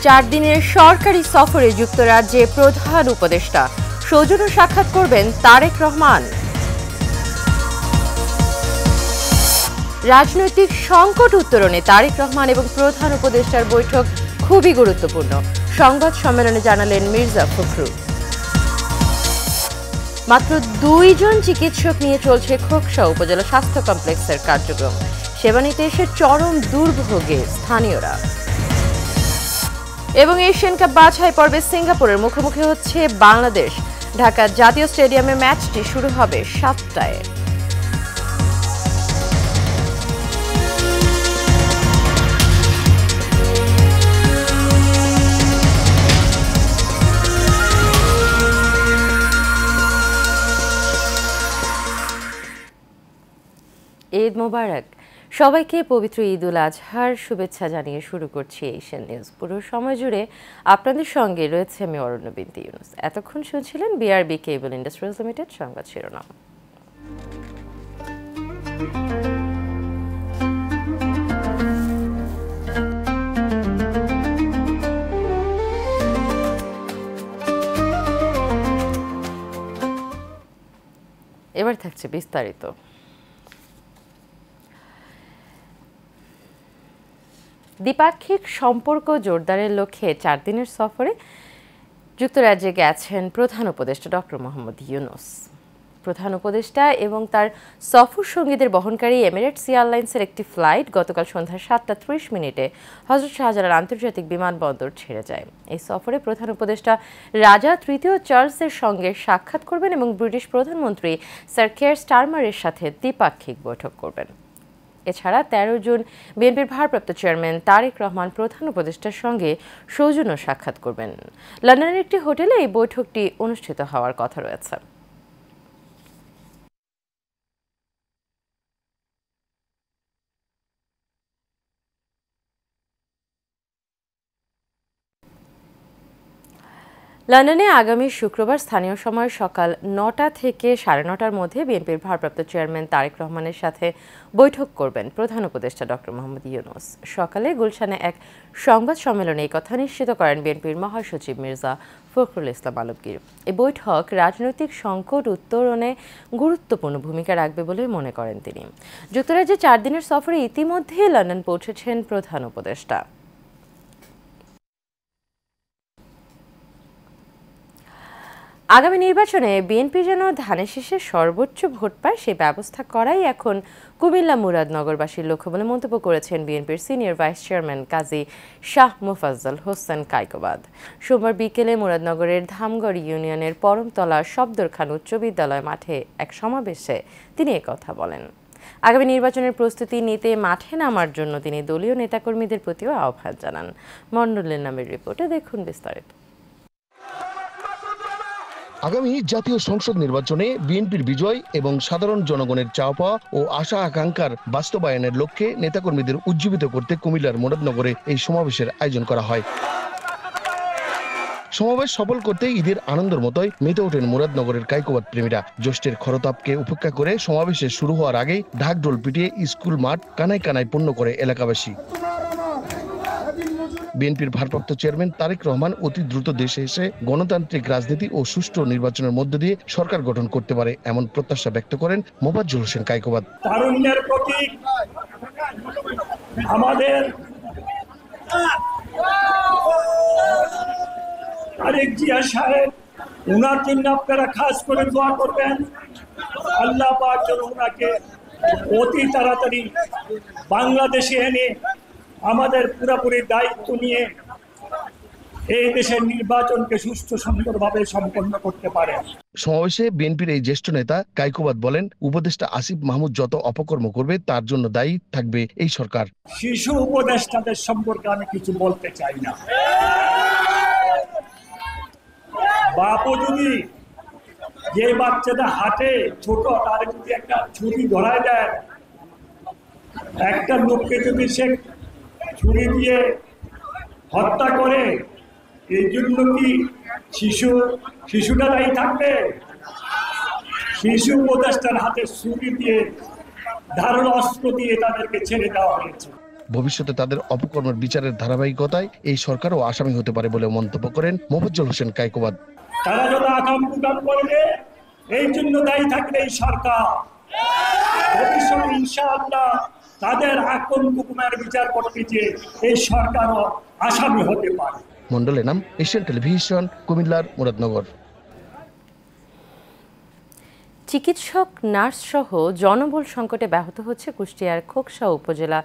4 দিনের সরকারি সফরে যুক্তরাজ্যে প্রধান উপদেষ্টা সৌজন্য সাক্ষাৎ করবেন তারেক রহমান। রাজনৈতিক সংকট উত্তরণে তারেক রহমান এবং প্রধান উপদেষ্টার বৈঠক খুবই গুরুত্বপূর্ণ, সংবাদ সম্মেলনে জানালেন মির্জা ফখরুল। মাত্র 2 জন চিকিৎসক নিয়ে চলছে খোকসা উপজেলা স্বাস্থ্য কমপ্লেক্সের কার্যক্রম। সেবা নিতে এসে চরম দুর্ভোগে স্থানীয়রা। এবং এশিয়ান কাপ বাছাই পর্বে সিঙ্গাপুরের মুখোমুখি হচ্ছে বাংলাদেশ। ঢাকা জাতীয় স্টেডিয়ামে ম্যাচটি শুরু হবে 7টায়। ঈদ মোবারক। সবাইকে পবিত্র ঈদ উল আজহার শুভেচ্ছা জানিয়ে শুরু করছি এশিয়ান নিউজ। পুরো সময় জুড়ে আপনাদের সঙ্গে রয়েছে আমি অরণ্য বিনতি ইউনুস। এতক্ষণ শুনছিলেন বিআরবি কেবল ইন্ডাস্ট্রিজ লিমিটেড সংবাদ শিরোনাম। এবার থাকছে বিস্তারিত। দ্বিপাক্ষিক সম্পর্ক জোরদারের লক্ষ্যে 4 দিনের সফরে যুক্তরাজ্যে গেছেন প্রধান উপদেষ্টা ডক্টর মোহাম্মদ ইউনূস। প্রধান উপদেষ্টা এবং তার সফর সঙ্গীদের বহনকারী এমিরেটস এয়ারলাইন্সের একটি ফ্লাইট গতকাল সন্ধ্যা 7:30 হযরত শাহজালাল আন্তর্জাতিক বিমানবন্দর ছেড়ে যায়। এই সফরে প্রধান উপদেষ্টা রাজা তৃতীয় চার্লসের সঙ্গে সাক্ষাৎ করবেন এবং ব্রিটিশ প্রধানমন্ত্রী স্যার কেয়ার স্টারমারের সাথে দ্বিপাক্ষিক বৈঠক করবেন। এছাড়া 13 জুন বিএনপির ভারপ্রাপ্ত চেয়ারম্যান তারেক রহমান প্রধান উপদেষ্টার সঙ্গে সৌজন্য সাক্ষাৎ করবেন। লন্ডনের একটি হোটেলে এই বৈঠকটি অনুষ্ঠিত হওয়ার কথা রয়েছে। লন্ডনে আগামী শুক্রবার স্থানীয় সময় সকাল 9টা থেকে 9:30টার মধ্যে বিএনপির ভারপ্রাপ্ত চেয়ারম্যান তারেক রহমানের সাথে বৈঠক করবেন প্রধান উপদেষ্টা ডক্টর মোহাম্মদ ইউনূস। সকালে গুলশানে এক সংবাদ সম্মেলনে এই কথা নিশ্চিত করেন বিএনপির মহাসচিব মির্জা ফখরুল ইসলাম আলমগীর। এই বৈঠক রাজনৈতিক সংকট উত্তরণে গুরুত্বপূর্ণ ভূমিকা রাখবে বলে মনে করেন তিনি। যুক্তরাজ্যে 4 দিনের সফরে ইতিমধ্যে লন্ডন পৌঁছেছেন প্রধান উপদেষ্টা। আগামী নির্বাচনে বিএনপি যেন ধানের শীষে সর্বোচ্চ ভোট পায় সেই ব্যবস্থা করাই এখন কুমিল্লা মুরাদনগরবাসীর লক্ষ্য বলে মন্তব্য করেছেন বিএনপির সিনিয়র ভাইস চেয়ারম্যান কাজী শাহ মোফাজ্জল হোসেন কায়কোবাদ। সোমবার বিকেলে মুরাদনগরের ধামগড় ইউনিয়নের পরমতলা শব্দর খান উচ্চ বিদ্যালয় মাঠে এক সমাবেশে তিনি একথা বলেন। আগামী নির্বাচনের প্রস্তুতি নিতে মাঠে নামার জন্য তিনি দলীয় নেতাকর্মীদের প্রতিও আহ্বান জানান। মন্ডলের নামের রিপোর্টে দেখুন বিস্তারিত। আগামী জাতীয় সংসদ নির্বাচনে বিএনপির বিজয় এবং সাধারণ জনগণের চাওয়া পাওয়া ও আশা আকাঙ্ক্ষার বাস্তবায়নের লক্ষ্যে নেতাকর্মীদের উজ্জীবিত করতে কুমিল্লার মুরাদনগরে এই সমাবেশের আয়োজন করা হয়। সমাবেশ সফল করতে ঈদের আনন্দের মতোই মেতে ওঠেন মুরাদনগরের কায়কোবাদ প্রেমীরা। জ্যৈষ্ঠের খরতাপকে উপেক্ষা করে সমাবেশে শুরু হওয়ার আগেই ঢাকঢোল পিটিয়ে স্কুল মাঠ কানায় কানায় পূর্ণ করে এলাকাবাসী। বিএনপির ভারপ্রাপ্ত চেয়ারম্যান তারেক রহমান অতি দ্রুত দেশে এসে গণতান্ত্রিক রাজনীতি ও সুষ্ঠু নির্বাচনের মধ্য দিয়ে সরকার গঠন করতে পারে এমন প্রত্যাশা ব্যক্ত করেন মোফাজ্জল হোসেন কায়কোবাদ। তারুণ্যের প্রতি আমাদের তারেক জিয়া সাহেব, উনার জন্য আপনারা খাস করে দোয়া করবেন। আল্লাহ পাক যেন উনাকে অতি তাড়াতাড়ি বাংলাদেশে এনে আমাদের পুরোপুরি দায়িত্ব নিয়ে এই দেশের নির্বাচনকে সুষ্ঠু সুন্দরভাবে সম্পন্ন করতে পারে। সমাবেশে বিএনপির এই জ্যেষ্ঠ নেতা কায়কোবাদ বলেন, উপদেষ্টা আসিফ মাহমুদ যত অপকর্ম করবে তার জন্য দায়ী থাকবে এই সরকার। শিশু উপদেষ্টাদের সম্পর্কে আমি কিছু বলতে চাই না। বাপু যদি যে বাচ্চাটা হাটে ছোট, তার যদি একটা ছুরি ধরায় দেয়, একটা লোককে যদি সে ছুরি দিয়ে হত্যা করে, এই জন্য কি শিশুটা দায়ী থাকবে? শিশু উপদেষ্টার হাতে ছুরি দিয়ে ধারালো অস্ত্র দিয়ে তাদেরকে ছেড়ে দেওয়া হয়েছে। ভবিষ্যতে তাদের অপকর্মের বিচারের ধারাবাহিকতায় এই সরকারও আসামি হতে পারে বলে মন্তব্য করেন মোফাজ্জল হোসেন কায়কোবাদ। তারা যত আকাম কুকাম করবে এই জন্য দায়ী থাকবে এই সরকার। ভবিষ্যতে ইনশাআল্লাহ তাদের আকাম কুকামের বিচার করতে যে এই সরকারও আসামি হতে পারে। মন্ডল এনাম, এশিয়ান টেলিভিশন, কুমিল্লার মুরাদনগর। চিকিৎসক, নার্স সহ জনবল সংকটে ব্যাহত হচ্ছে কুষ্টিয়ার খোকসা উপজেলা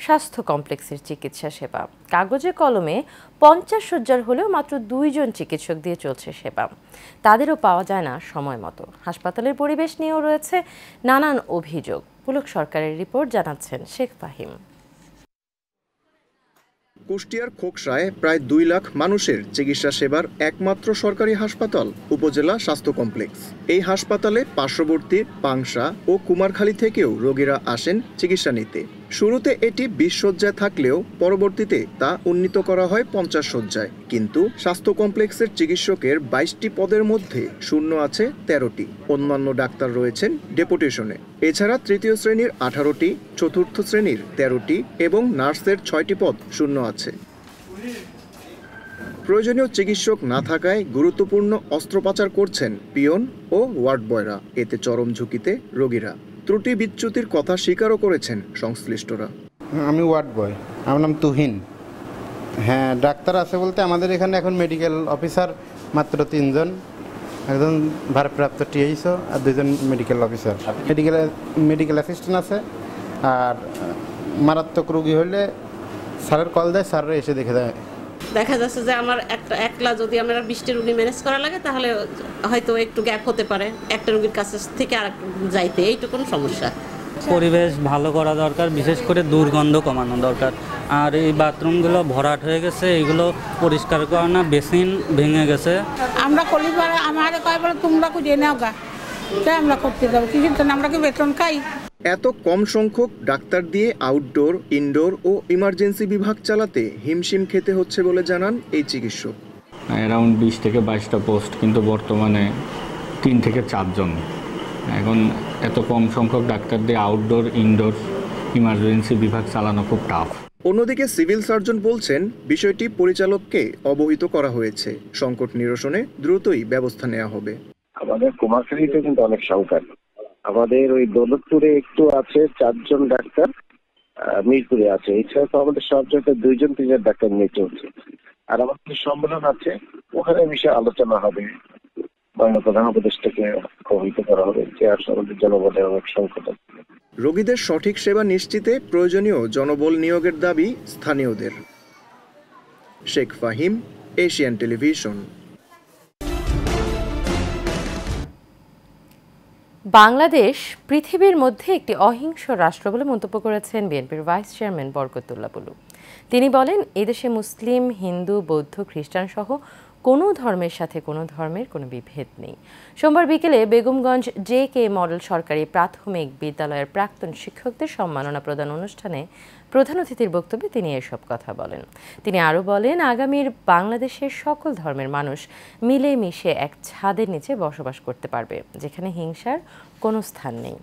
স্বাস্থ্য কমপ্লেক্সের চিকিৎসা সেবা। কাগজে কলমে 50 শয্যার হলেও মাত্র 2 জন চিকিৎসক দিয়ে চলছে সেবা। তাদেরও পাওয়া যায় না সময় মতো। হাসপাতালের পরিবেশ নিয়েও রয়েছে নানান অভিযোগ। পুলক সরকারের রিপোর্ট, জানাচ্ছেন শেখ ফাহিম। কুষ্টিয়ার খোকসায় প্রায় 2 লাখ মানুষের চিকিৎসা সেবার একমাত্র সরকারি হাসপাতাল উপজেলা স্বাস্থ্য কমপ্লেক্স। এই হাসপাতালে পার্শ্ববর্তী পাংশা ও কুমারখালী থেকেও রোগীরা আসেন চিকিৎসা নিতে। শুরুতে এটি 20 শয্যায় থাকলেও পরবর্তীতে তা উন্নীত করা হয় 50 শয্যায়। কিন্তু স্বাস্থ্য কমপ্লেক্সের চিকিৎসকের 22টি পদের মধ্যে শূন্য আছে 13টি। অন্যান্য ডাক্তার রয়েছেন ডেপুটেশনে। এছাড়া তৃতীয় শ্রেণীর 18টি, চতুর্থ শ্রেণীর 13টি এবং নার্সের 6টি পদ শূন্য আছে। প্রয়োজনীয় চিকিৎসক না থাকায় গুরুত্বপূর্ণ অস্ত্রোপচার করছেন পিয়ন ও ওয়ার্ড বয়রা। এতে চরম ঝুঁকিতে রোগীরা। ত্রুটি বিচ্যুতির কথা স্বীকারও করেছেন সংশ্লিষ্টরা। আমি ওয়ার্ড বয়, আমার নাম তুহিন। হ্যাঁ, ডাক্তার আছে বলতে আমাদের এখানে এখন মেডিকেল অফিসার মাত্র 3 জন, একজন ভারপ্রাপ্ত টিএইচও আর 2 জন মেডিকেল অফিসার। মেডিকেল অ্যাসিস্ট্যান্ট আছে। আর মারাত্মক রোগী হলে স্যারের কল দেয়, স্যাররা এসে দেখে দেয়। দেখা যাচ্ছে যে আমার একলা যদি আমরা 20টি রোগী ম্যানেজ করা লাগে তাহলে হয়তো একটু গ্যাপ হতে পারে একটা রোগীর কাছে থেকে আর যাইতে, এইটুকুন সমস্যা। পরিবেশ ভালো করা দরকার, বিশেষ করে দুর্গন্ধ কমানো দরকার। আর এই বাথরুমগুলো ভরাট হয়ে গেছে, এগুলো পরিষ্কার করা না, বেসিন ভেঙে গেছে। আমরা কলিবার আমার কয় বলে তোমরা খুঁজে নাও গা, তাই আমরা করতে যাবো কি, কিন্তু আমরা কি বেতন খাই? এত কম সংখ্যক ডাক্তার দিয়ে আউটডোর, ইনডোর ও ইমার্জেন্সি বিভাগ চালাতে হিমশিম খেতে হচ্ছে বলে জানান এই চিকিৎসক। অ্যারাউন্ড 20 থেকে 22টা পোস্ট, কিন্তু বর্তমানে 3 থেকে 4 জন। এখন এত কম সংখ্যক ডাক্তার দিয়ে আউটডোর, ইনডোর, ইমার্জেন্সি বিভাগ চালানো খুব টাফ। অন্যদিকে সিভিল সার্জন বলছেন বিষয়টি পরিচালককে অবহিত করা হয়েছে। সংকট নিরসনে দ্রুতই ব্যবস্থা নেওয়া হবে। আমাদের কুমারখালীতে কিন্তু অনেক সংকট। আমাদের ওই দৌলতপুরে একটু আছে 4 জন ডাক্তার, মিরপুরে আছে। এছাড়া তো আমাদের সব জায়গায় 2 জন 3 জন ডাক্তার নিয়ে চলছে। আর আমাদের সম্মেলন আছে, ওখানে বিষয়ে আলোচনা হবে, মাননীয় প্রধান উপদেষ্টাকে অবহিত করা হবে যে আসলে আমাদের জনবলের অনেক সংকট আছে। রোগীদের সঠিক সেবা নিশ্চিতে প্রয়োজনীয় জনবল নিয়োগের দাবি স্থানীয়দের। Sheikh Fahim, Asian Television. বাংলাদেশ পৃথিবীর মধ্যে একটি অহিংস রাষ্ট্র বলে মন্তব্য করেছেন বিএনপির ভাইস চেয়ারম্যান বরকতুল্লাহ বুলু। তিনি বলেন, এদেশে মুসলিম, হিন্দু, বৌদ্ধ, খ্রিস্টান সহ কোনো ধর্মের সাথে কোনো ধর্মের কোনো বিভেদ নেই। সোমবার বিকেলে বেগমগঞ্জ JK মডেল সরকারি প্রাথমিক বিদ্যালয়ের প্রাক্তন শিক্ষকদের সম্মাননা প্রদান অনুষ্ঠানে প্রধান অতিথির বক্তব্যে তিনি এসব কথা বলেন। তিনি আরও বলেন, আগামীর বাংলাদেশের সকল ধর্মের মানুষ মিলেমিশে এক ছাদের নিচে বসবাস করতে পারবে, যেখানে হিংসার কোনো স্থান নেই।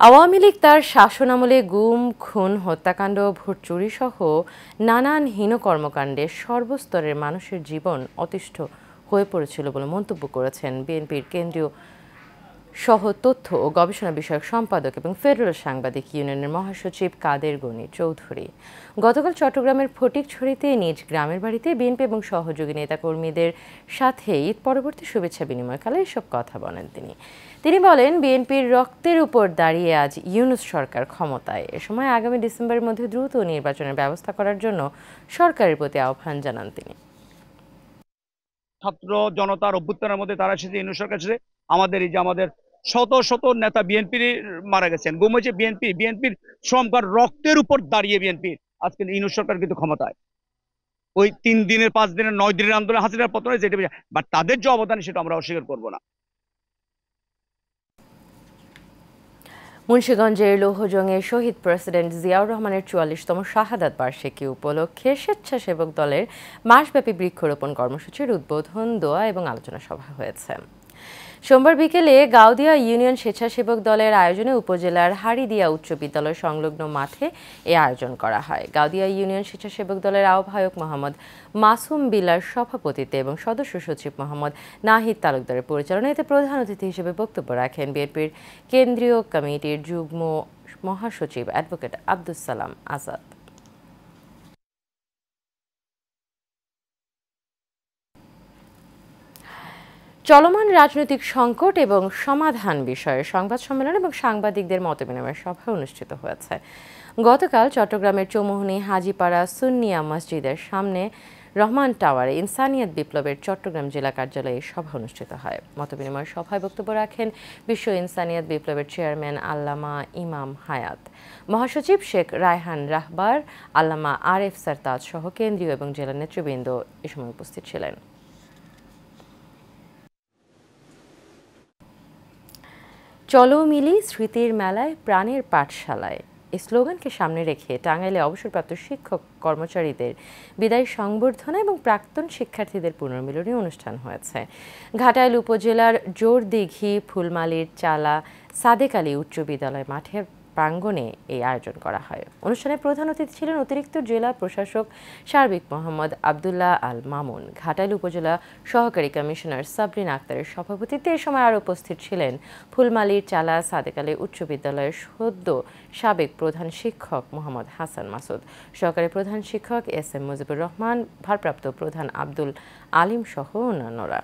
আওয়ামী লীগ তার শাসনামলে গুম, খুন, হত্যাকাণ্ড, ভোট চুরি সহ নানান হীন কর্মকাণ্ডে সর্বস্তরের মানুষের জীবন অতিষ্ঠ হয়ে পড়েছিল বলে মন্তব্য করেছেন বিএনপির কেন্দ্রীয় সহ তথ্য ও গবেষণা বিষয়ক সম্পাদক এবং ফেডারেল সাংবাদিক ইউনিয়নের মহাসচিব কাদের গনি চৌধুরী। গতকাল চট্টগ্রামের ফটিকছড়িতে নিজ গ্রামের বাড়িতে বিএনপি এবং সহযোগী নেতাকর্মীদের সাথে ঈদ পরবর্তী শুভেচ্ছা বিনিময়কালে এসব কথা বলেন তিনি বলেন, বিএনপির রক্তের উপর দাঁড়িয়ে আজ ইউনূস সরকার ক্ষমতায়। এ সময় আগামী ডিসেম্বরের মধ্যে দ্রুত নির্বাচনের ব্যবস্থা করার জন্য সরকারের প্রতি আহ্বান জানান তিনি। ছাত্র জনতার অভ্যুত্থানের মধ্যে তারা এসেছে, ইউনূস সরকার এসেছে। আমাদের এই যে আমাদের শত শত নেতা বিএনপির মারা গেছেন, গুম হয়েছে বিএনপির শ্রমকার রক্তের উপর দাঁড়িয়ে বিএনপি আজকে ইউনূস সরকার কিন্তু ক্ষমতায়। ওই 3 দিনের, 5 দিনের, 9 দিনের আন্দোলন হাসিনার পতন হয়েছে, বাট তাদের যে অবদান সেটা আমরা অস্বীকার করবো না। মুন্সিগঞ্জের লৌহজংয়ে শহীদ প্রেসিডেন্ট জিয়াউর রহমানের 44তম শাহাদাত বার্ষিকী উপলক্ষে স্বেচ্ছাসেবক দলের মাসব্যাপী বৃক্ষরোপণ কর্মসূচির উদ্বোধন, দোয়া এবং আলোচনা সভা হয়েছে। সোমবার বিকেলে গাউদিয়া ইউনিয়ন স্বেচ্ছাসেবক দলের আয়োজনে উপজেলার হাড়িদিয়া উচ্চ বিদ্যালয় সংলগ্ন মাঠে এ আয়োজন করা হয়। গাউদিয়া ইউনিয়ন স্বেচ্ছাসেবক দলের আহ্বায়ক মোহাম্মদ মাসুম বিলার সভাপতিত্বে এবং সদস্য সচিব মোহাম্মদ নাহিদ তালুকদারের পরিচালনায় এতে প্রধান অতিথি হিসেবে বক্তব্য রাখেন বিএনপির কেন্দ্রীয় কমিটির যুগ্ম মহাসচিব অ্যাডভোকেট আব্দুস সালাম আজাদ। চলমান রাজনৈতিক সংকট এবং সমাধান বিষয়ে সংবাদ সম্মেলন এবং সাংবাদিকদের মতবিনিময় সভা অনুষ্ঠিত হয়েছে। গতকাল চট্টগ্রামের চৌমুহনী হাজীপাড়া সুন্নিয়া মসজিদের সামনে রহমান টাওয়ারে ইনসানিয়াত বিপ্লবের চট্টগ্রাম জেলা কার্যালয়ে সভা অনুষ্ঠিত হয়। মতবিনিময় সভায় বক্তব্য রাখেন বিশ্ব ইনসানিয়াত বিপ্লবের চেয়ারম্যান আল্লামা ইমাম হায়াত, মহাসচিব শেখ রায়হান রাহবার, আল্লামা আরেফ সারতাজ সহ কেন্দ্রীয় এবং জেলা নেতৃবৃন্দ এ সময় উপস্থিত ছিলেন। চলো মিলি স্মৃতির মেলায় প্রাণের পাঠশালায় এই স্লোগানকে সামনে রেখে টাঙ্গাইলে অবসরপ্রাপ্ত শিক্ষক কর্মচারীদের বিদায় সংবর্ধনা এবং প্রাক্তন শিক্ষার্থীদের পুনর্মিলনী অনুষ্ঠান হয়েছে। ঘাটাইল উপজেলার জোরদিঘি ফুলমালির চালা সাদেক আলী উচ্চ বিদ্যালয় মাঠের প্রাঙ্গণে এই আয়োজন করা হয়। অনুষ্ঠানে প্রধান অতিথি ছিলেন অতিরিক্ত জেলা প্রশাসক সার্বিক মোহাম্মদ আবদুল্লাহ আল মামুন। ঘাটাইল উপজেলা সহকারী কমিশনার সাবরিন আক্তারের সভাপতিত্বে এ সময় আরও উপস্থিত ছিলেন ফুলমালির চালা সাদেক আলী উচ্চ বিদ্যালয়ের সদ্য সাবেক প্রধান শিক্ষক মোহাম্মদ হাসান মাসুদ, সহকারী প্রধান শিক্ষক এস.এম. মুজিবুর রহমান, ভারপ্রাপ্ত প্রধান আব্দুল আলিম সহ অন্যান্যরা।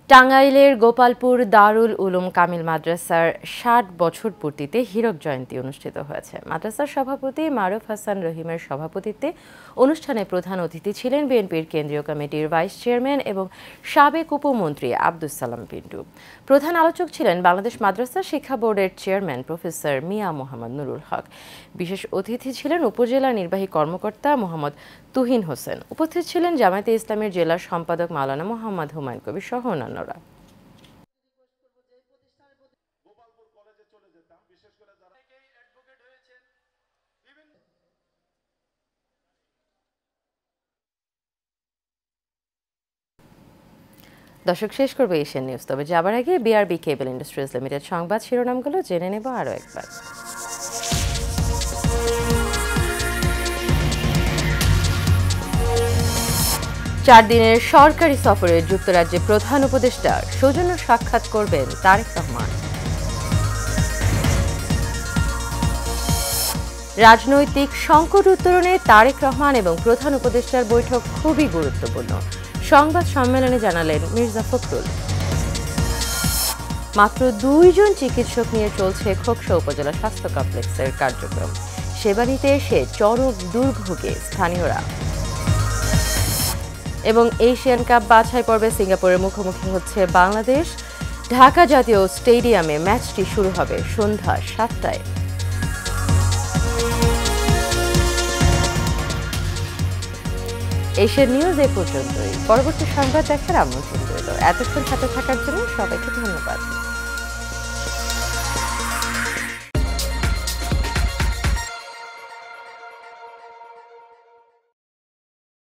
টাঙ্গাইলের গোপালপুর দারুল উলুম কামিল মাদ্রাসার ৬০ বছর পূর্তিতে হীরক জয়ন্তী অনুষ্ঠিত হয়েছে। মাদ্রাসার সভাপতি মারুফ হাসান রহিমের সভাপতিত্বে অনুষ্ঠানে প্রধান অতিথি ছিলেন বিএনপির কেন্দ্রীয় কমিটির ভাইস চেয়ারম্যান এবং সাবেক উপমন্ত্রী আব্দুস সালাম পিন্টু। প্রধান আলোচক ছিলেন বাংলাদেশ মাদ্রাসা শিক্ষা বোর্ডের চেয়ারম্যান প্রফেসর মিয়া মোহাম্মদ নুরুল হক। বিশেষ অতিথি ছিলেন উপজেলা নির্বাহী কর্মকর্তা মোহাম্মদ তুহিন হোসেন। উপস্থিত ছিলেন জামায়াতে ইসলামের জেলা সম্পাদক মাওলানা মোহাম্মদ হুমায়ুন কবির সহ অন্যান্যরা। দর্শক, শেষ করবে এশিয়ান নিউজ, তবে যাবার আগে বিআরবি কেবল ইন্ডাস্ট্রিজ লিমিটেড সংবাদ শিরোনামগুলো জেনে নেব আরও একবার। 4 দিনের সরকারি সফরে যুক্তরাজ্যে প্রধান উপদেষ্টা সৌজন্য সাক্ষাৎ করবেন তারেক রহমান। রাজনৈতিক সংকট উত্তরণে তারেক রহমান এবং প্রধান উপদেষ্টার বৈঠক খুবই গুরুত্বপূর্ণ, সংবাদ সম্মেলনে জানালেন মির্জা ফখরুল। মাত্র 2 জন চিকিৎসক নিয়ে চলছে খোকসা উপজেলা স্বাস্থ্য কমপ্লেক্সের কার্যক্রম। সেবা নিতে এসে চরম দুর্ভোগে স্থানীয়রা। এবং এশিয়ান কাপ বাছাই পর্বে সিঙ্গাপুরের মুখোমুখি হচ্ছে বাংলাদেশ। ঢাকা জাতীয় স্টেডিয়ামে ম্যাচটি শুরু হবে সন্ধ্যা 7টায়। এশিয়ান নিউজ এ পর্যন্তই। পরবর্তী সংবাদ দেখার আমন্ত্রণ রইল। এতক্ষণ সাথে থাকার জন্য সবাইকে ধন্যবাদ।